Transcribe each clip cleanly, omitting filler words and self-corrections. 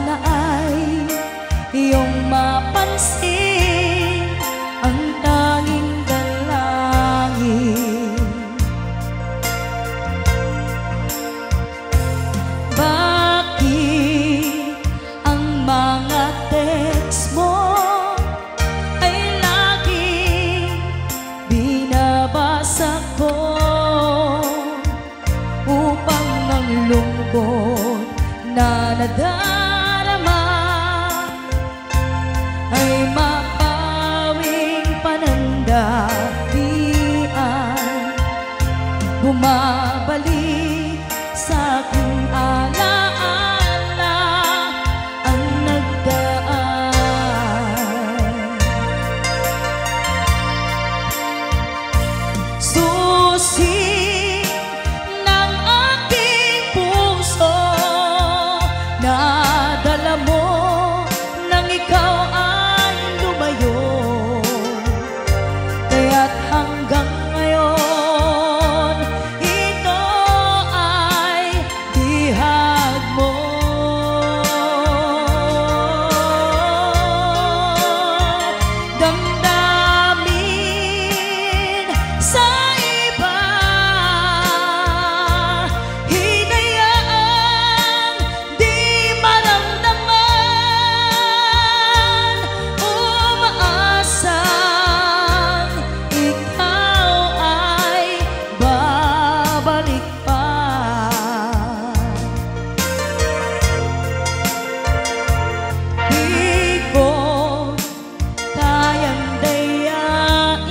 Sana ay iyong mapansin ang tanging dalangin. Bakit ang mga text mo ay laging binabasa ko upang ang lungkot na nadarama ay mapawing panandalian. Bumabalik sa aking alaala ang nagdaan. Susi ng aking puso, nadala mo nang ikaw ay lumayo. Kaya't hanggang ngayon ito ay bihag mo. Damdamin sa iba, hinayaang di maramdaman, umaasang ikaw ay babalik pa. Di ko kayang dayain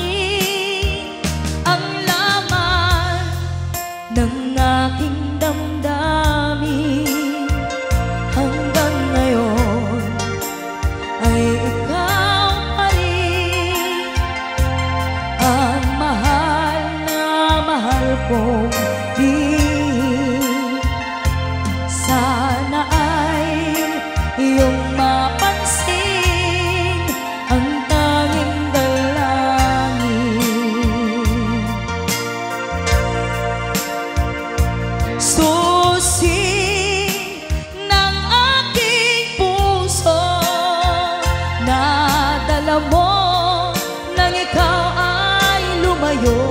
ang laman ng aking damdamin. Hanggang ngayon ay ikaw pa rin ang mahal na mahal kong din. Sana ay iyong mapansin ang tanging dalangin. Susi ng aking puso, nadala mo nang ikaw ay lumayo.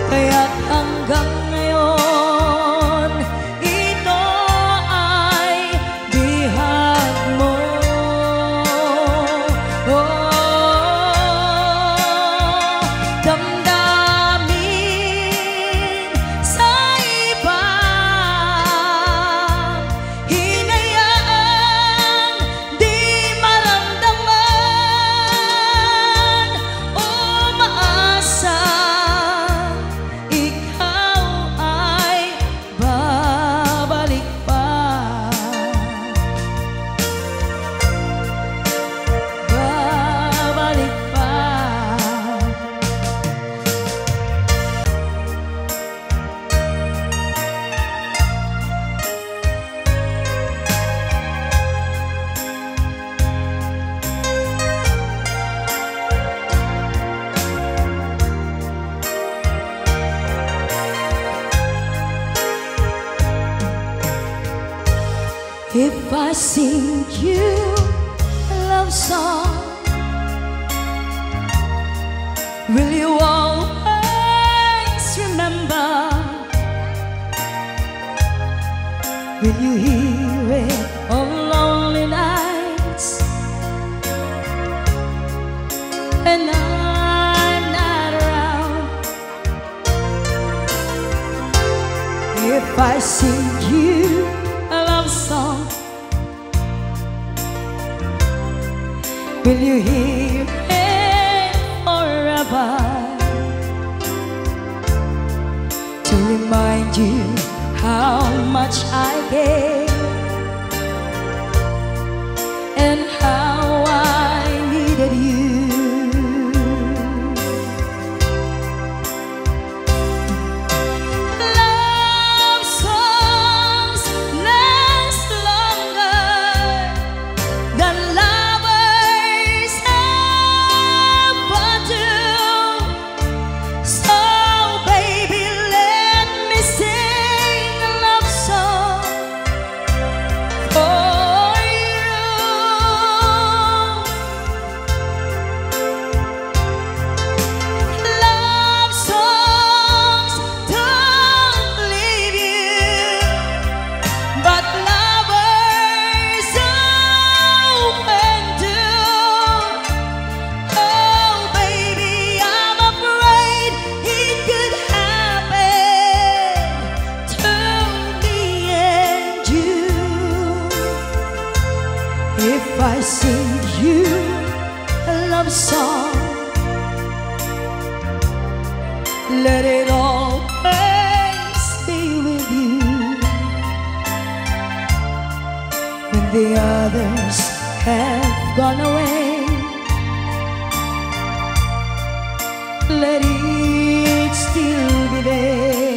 Kaya't hanggang ngayon ito ay bihag mo. Damdamin sa iba, hinayaang di maramdaman, umaasa ikaw ay babalik pa. Babalik pa. If I sing you a love song, will you always remember? Will you hear it on lonely nights and I'm not around? If I sing you a love song, will you hear it forever? To remind you how much I gave and how I needed you. Love songs last longer than lovers ever do. So baby, let me sing a love song if I sing you a love song, let it always be with you. When the others have gone away, let it still be there.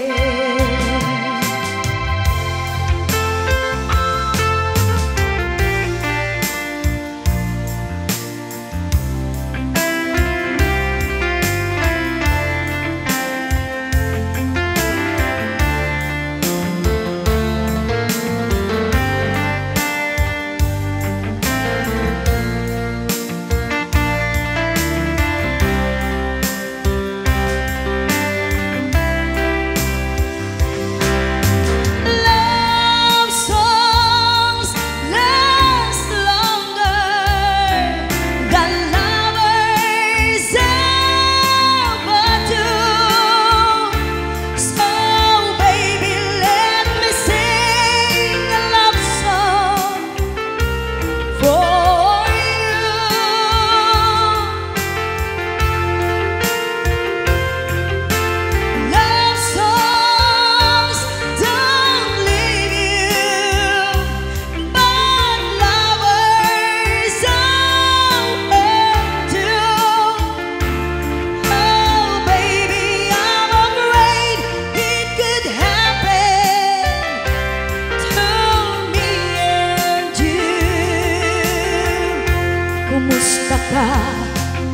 Kumusta ka,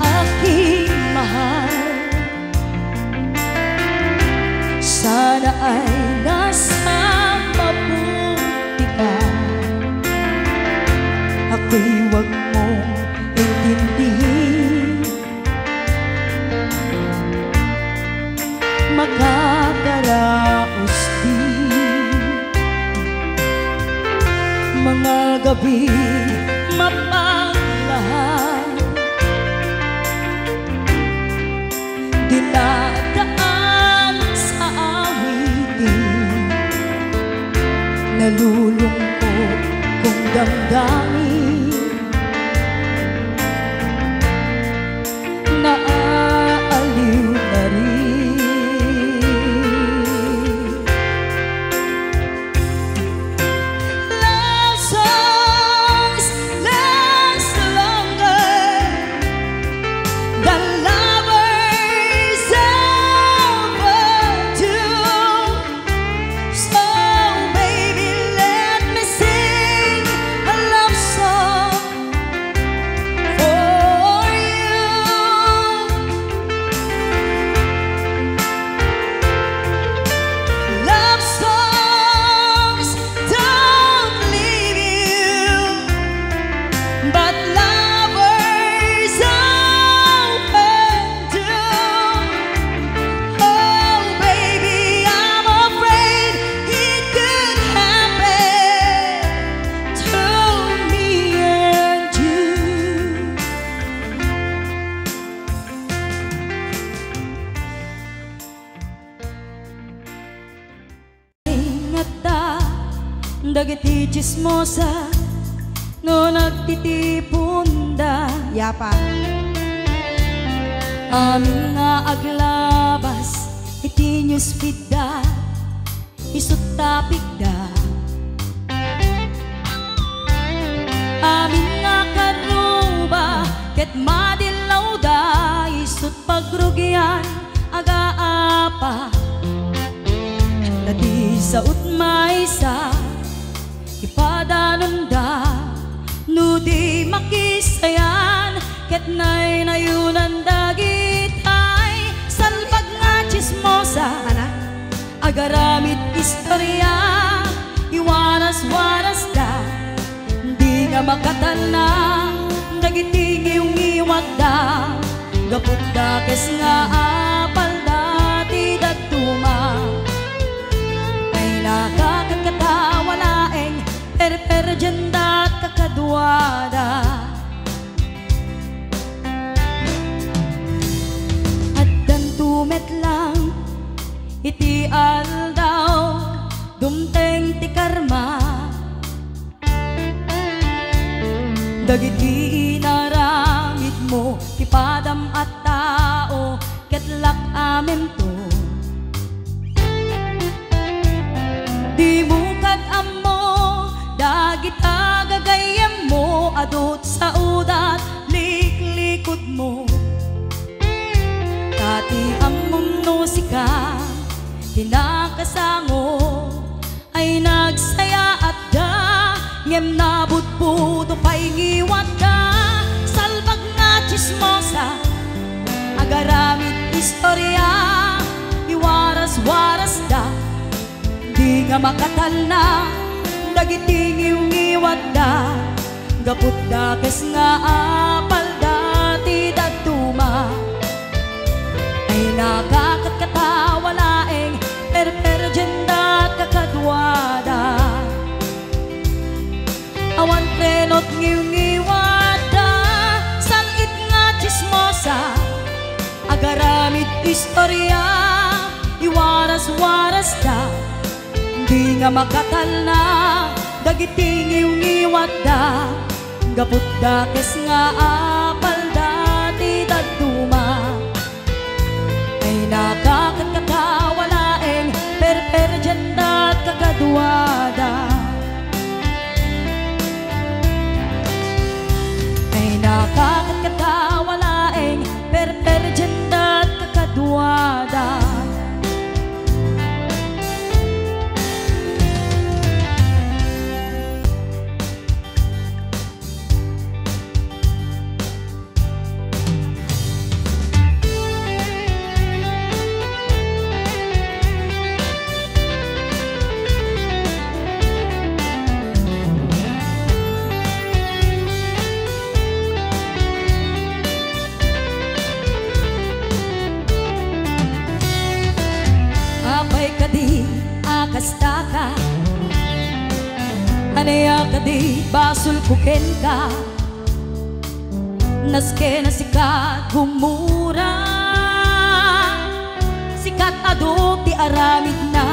aking mahal? Sana ay nasa mabuti ka. Ako'y huwag mong intindihin, makakaraos din mga gabi dinadaan sa awitin, nalulungkot kong damdamin, naaaliw na rin. Love songs last longer than lovers overdue. So baby, let me sing a love song for you. Love songs don't leave you, but lovers often do. Oh baby, I'm afraid it could happen to me and you. Ingata dagiti chismosa no nagtitipon da Yapa. amin nga aglabas iti newsfeed da isut tapik da amin nga karuba ket madilaw da isut pagrugyan aga-apa dati sa utmaysa ipadanon da no di makisayan ket nay nayunan dagitay salbag nga chismosa agaramit istorya iwanas-wanas da di nga makatanang dagiti ngiyong-iwag da gapud da kes nga apal dati datuma ay nakakagkatawalaeng per-jenda kakadwada at dantumet lang iti aldaw dumteng ti karma Dagiti naramid mo kipadam at tao ketlak amen to. Di mo kadamo dagita gagayem mo adot sa udat liklikod mo. Dati ang musika tinakasango ay nagsaya at da ngem nabudbudo pa'y ngiwat da salbag nga chismosa agaramit istorya iwaras-waras da di nga makatal na dagiti ngiwat da gaput da kes nga apal dati datuma ay nakakatkatawalaeng perperjenda kakadwada awan trenot ngiwada salit nga chismosa agaramit istorya iwaras-waras da di nga makatal na dagiti ngiwada gaput da kes nga apal dati datuma ay nakakatkatawalaeng perperjenda kakadwada ay nakakatkatawalaeng perperjenda kakadwada. Kasta ka anaya ka di basul kuken ka naske na sikat gumura sikat adop di aramid na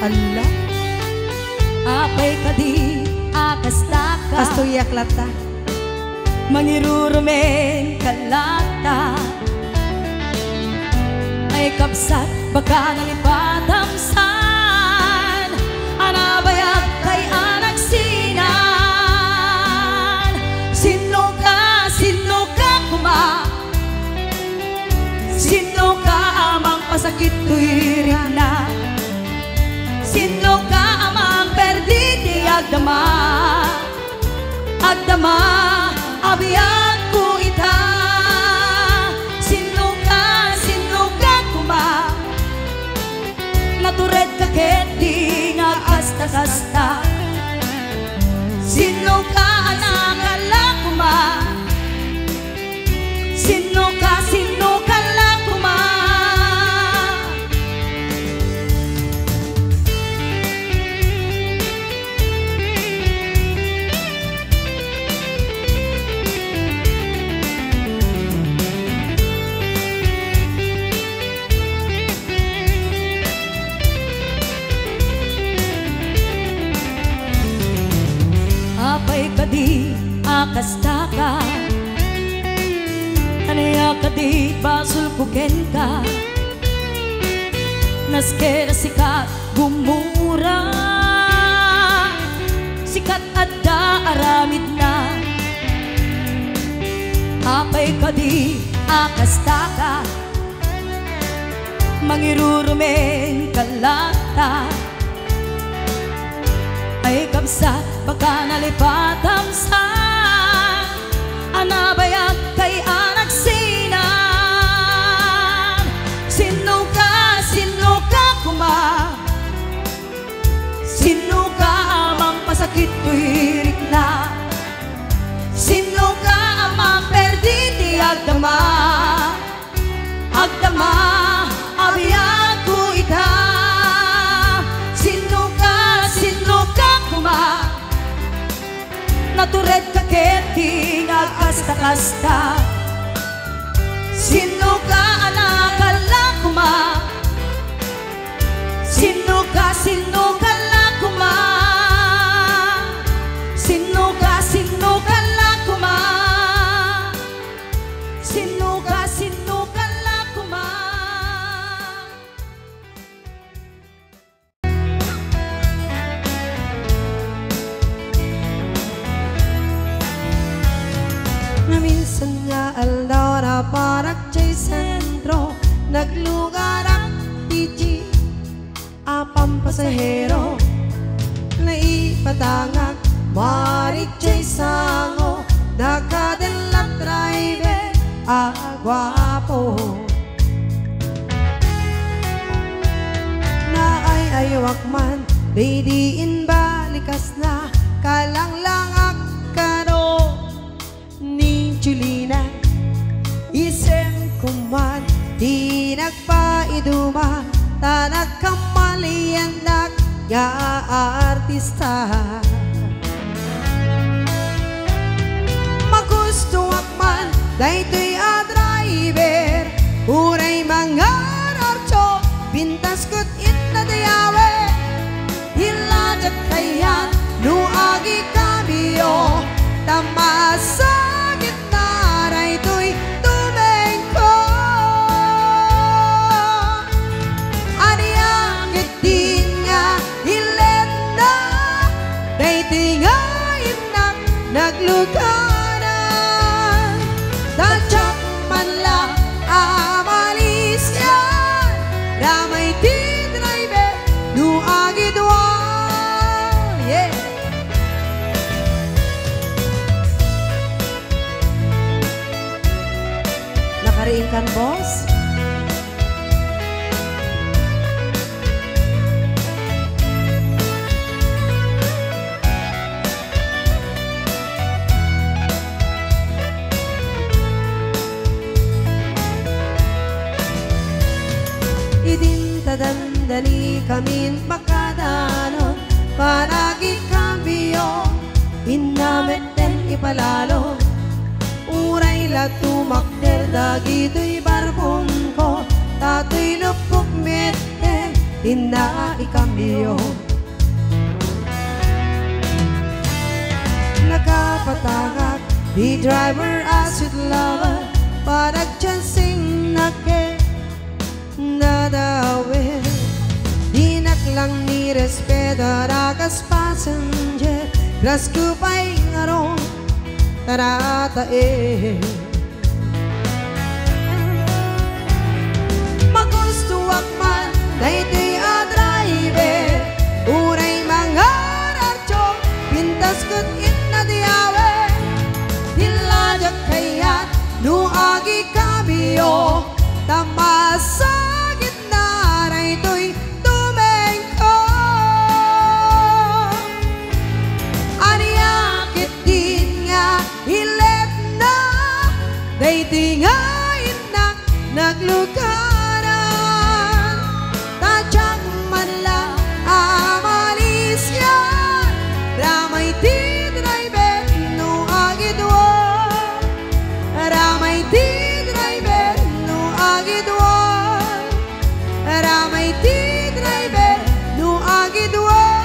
ala apay ka di akasta ka Pastuyak lata mangirurumen kalata ay kapsat baka nalipatam sa anabayag kay anak sinan. Sino ka kuma sino ka amang pasakit tuwirin na sino ka amang perditi agdama abiyag ko ita sino ka kuma natured ka keti nga kasta-kasta sino ka anak alakuma sino ka lakuma apay kadi akasta ka anaya kadi basul kuken ka naske sikat gumura sikat adda aramid na apay kadi akasta ka mangirurumen kalata ay kapsat baka nalipatam sa anabayag kay anak sinan. Sino ka kuma sino ka amang pasakit tuwirik na sino ka amang perditi agdama abiyag ko ita sino ka kuma natured ka keti nga kasta-kasta sino ka anak alakuma sino ka lakuma sino ka lakuma senyal daw na parak chay sentro naglugar ang tiji apang pasahero na ipatangak marik chay sango nakadelak driver agwapo na ay ayawak man didiin balikas na kalanglangak kano ni Julina isem kuman di nagpaiduma tanak kamalian nak nga artista magustuwak man daytoy a driver uray mga narcho pintas kut inna dayawe hilajat kayan nuagi kamiyo tamasa gitna raytoy tumengko aniyang gitin nga ilet na daytoy nga inak nagluganan tadyak man lang amalis yan ramay di driver nuagi duwan yeah. Nakariin kan boss? Idintadandali kamin makadanon panagi kambiyo inameten ipalalo uray latumakder dagito'y barbon ko tato'y lupok meten ina ikambiyo nakapatangak di driver as with lover paragchansing nake nadawin dinak lang ni respeto rakas passenger gras kupay ngarong taratae magustuwak man daytoy a driver uray mga radyo pintas kut inna diyawe hilajak kayat nuagi kamiyo tamasa gitna raytoy tumengko aniyakit din nga ilet na daytoy nga inak nagluganan tadyak man lang amalis yan ramay di driver nuagi duwan ramay di driver nuagi duwan ramay di driver nuagi duwan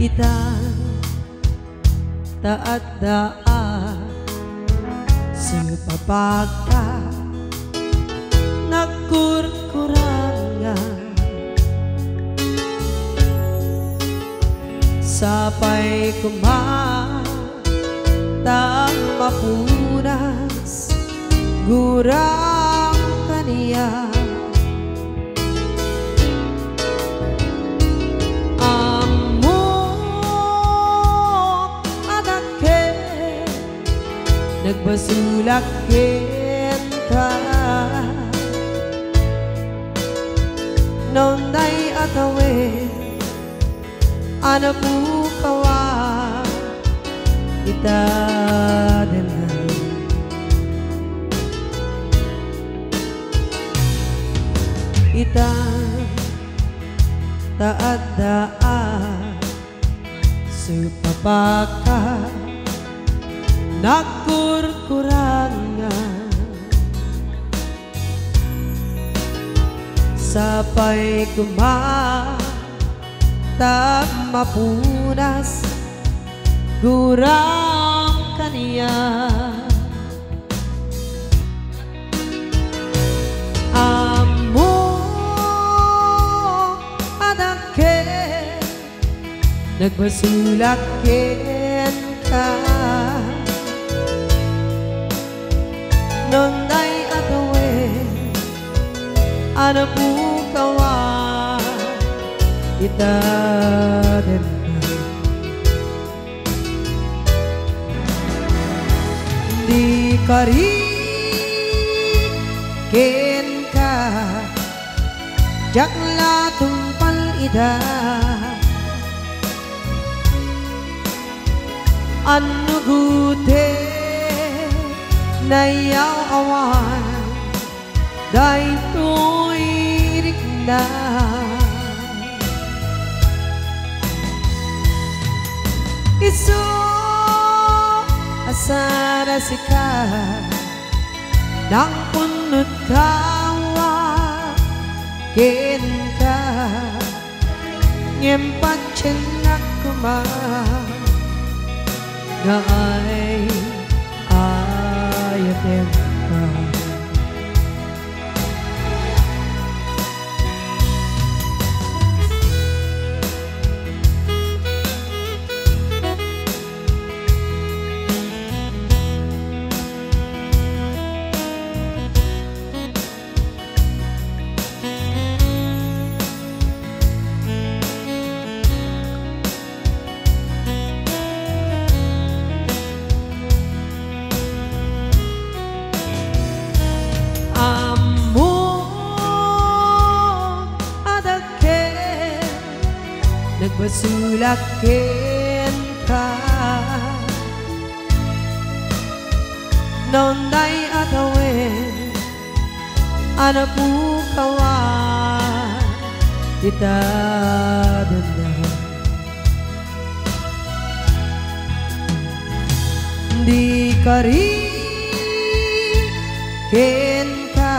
itang taat daan sa papagka nagkurkurangan sapay kumatang mapunas gurang kaniya nagbasulak ka nonday atawin anak kawa kita dengan ita taat daan supapaka nagkurkurangan Sapay kumatag mapunas gurang kaniya. Amo adake nagmasulakin ka nonday atawe ano po kawa itaden di karikin ka jakla tumpal ida anu gute nayaw awan dai to'y rikna iso asara sika nang punut kawa ken ka nyempat cenak kuma nga ay ayaten ka. Nagbasulakin ka nonday atawin ano po kawa itadanda di karikin ka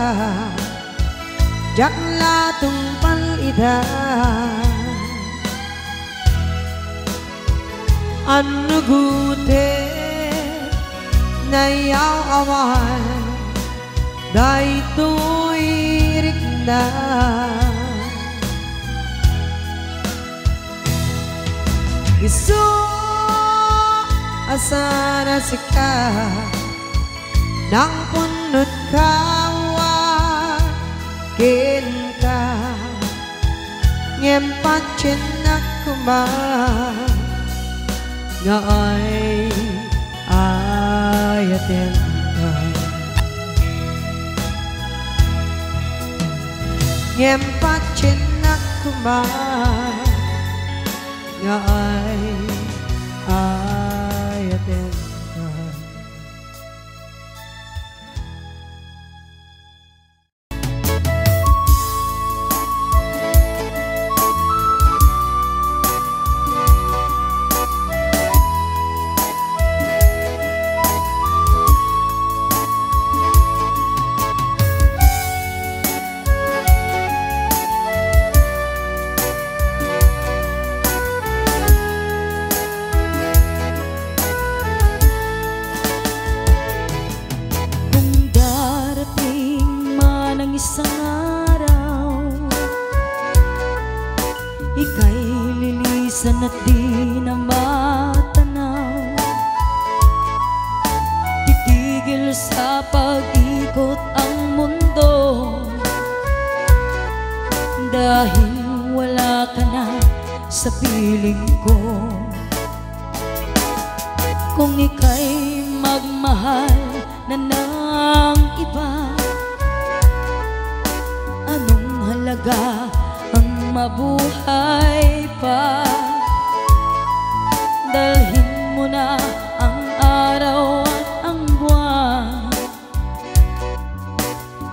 jakla tumpal ida anu gute nayaw awan dai to'y rikna iso asana sika nang punut kawa ken ka nyempat cenak kuma nga ay ayaten ka nyempat cenak kuma nga ay ayaten ka. At di na matanaw, titigil sa pag-ikot ang mundo dahil wala ka na sa piling ko. Kung ika'y magmahal na ng iba, anong halaga ang mabuhay pa? Dalhin mo na ang araw at ang buwan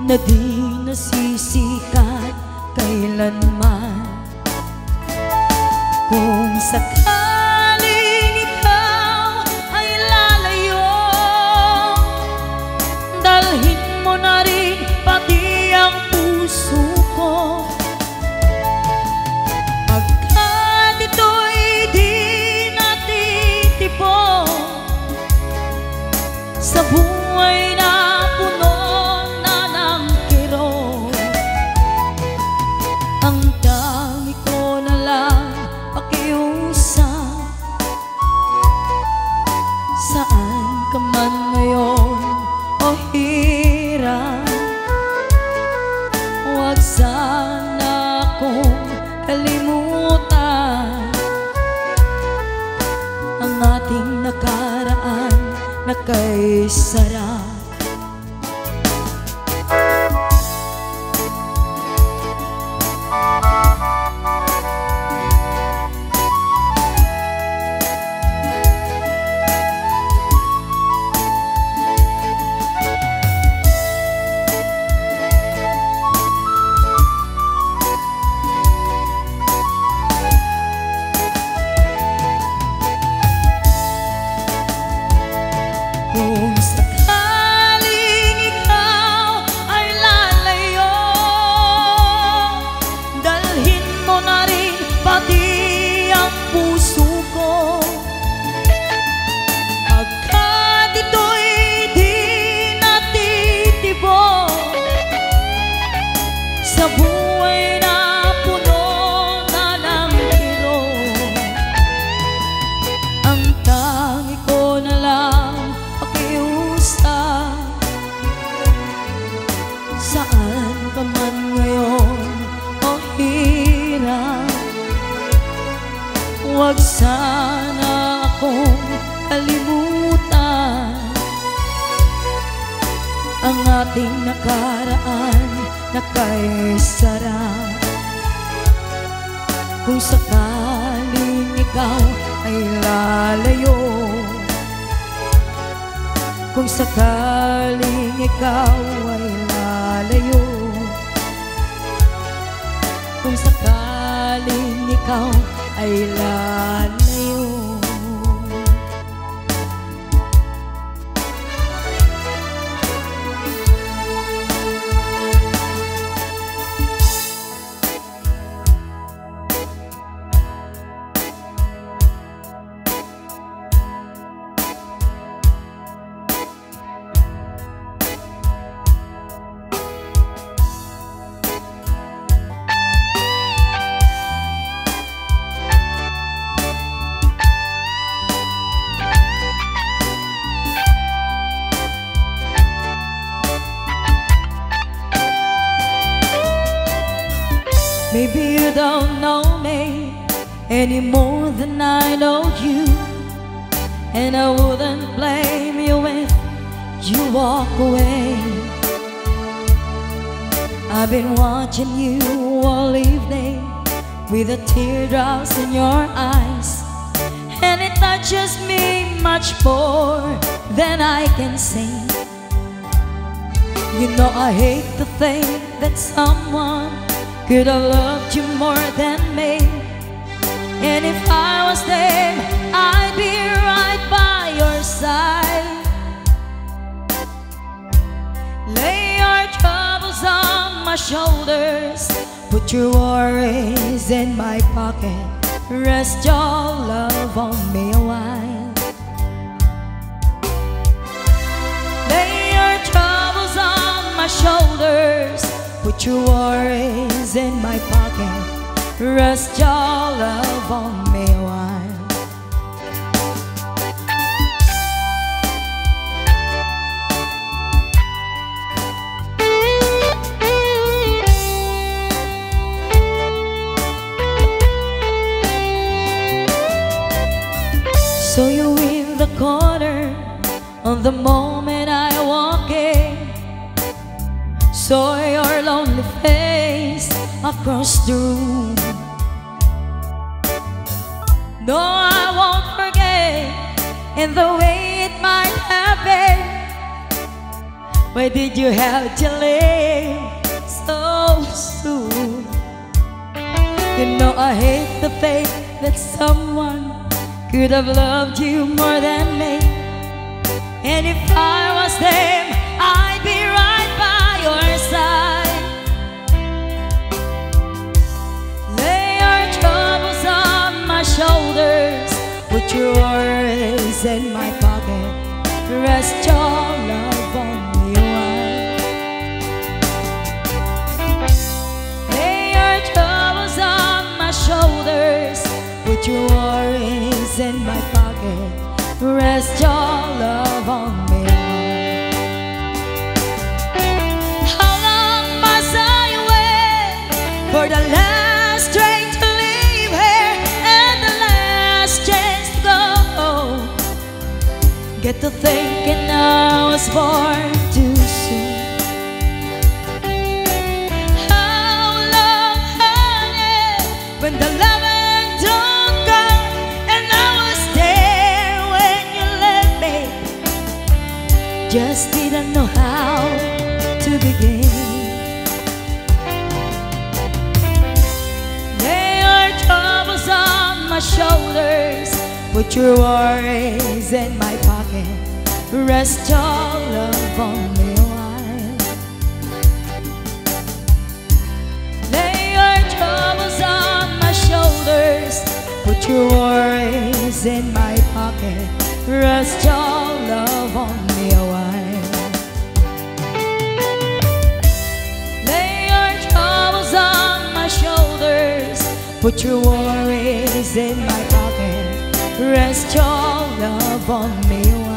na di nasisikat kailanman. Kung sakaling ikaw ay lalayo, dalhin mo na rin pati ang puso ko. ka man ngayon o hirap, huwag sana akong kalimutan ang ating nakaraan na kay sarap. Kung sakaling ikaw ay lalayo, dalhin mo na rin pati ang puso ko. Pagkat ito'y di natitibok sa buhay na puno na ng hirap, ang tangi ko na lang saan ka man ngayon o hirap, huwag sana akong kalimutan ang ating nakaraan na kay sarap. Kung sakaling ikaw ay lalayo, kung sakaling ikaw ay lalayo, kung sakaling ikaw ay lalayo, maybe you don't know me any more than I know you, and I wouldn't blame you if you walk away. I've been watching you all evening with the teardrops in your eyes, and it touches me much more than I can say. You know I hate to think that someone could have loved you more than me, and if I was there, I'd be right by your side. Lay your troubles on my shoulders, put your worries in my pocket, rest your love on me a while. Lay your troubles on my shoulders, put your worries in my pocket, rest your love on me a while. So you in the corner on the moment I walk in, saw your lonely face across the room. No, I won't forget in the way it might have been. Why did you have to leave so soon? You know I hate the faith that someone could have loved you more than me, and if I was them, I'd be right by your side. Lay your troubles on my shoulders, put your worries in my pocket, rest your love on me a while. Lay your troubles on my shoulders, put your worries in my pocket, rest your love on get to thinking I was born too soon. How long, honey, when the loving don't come, and I was there when you left me, just didn't know how to begin. Lay your troubles on my shoulders, put your worries in my pocket, rest your love on me a while. Lay your troubles on my shoulders, put your worries in my pocket, rest your love on me a while. Lay your troubles on my shoulders, put your worries in my pocket, rest your love on me a while.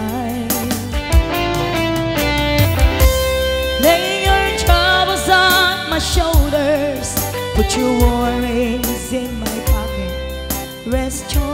Lay your troubles on my shoulders, put your worries in my pocket, rest your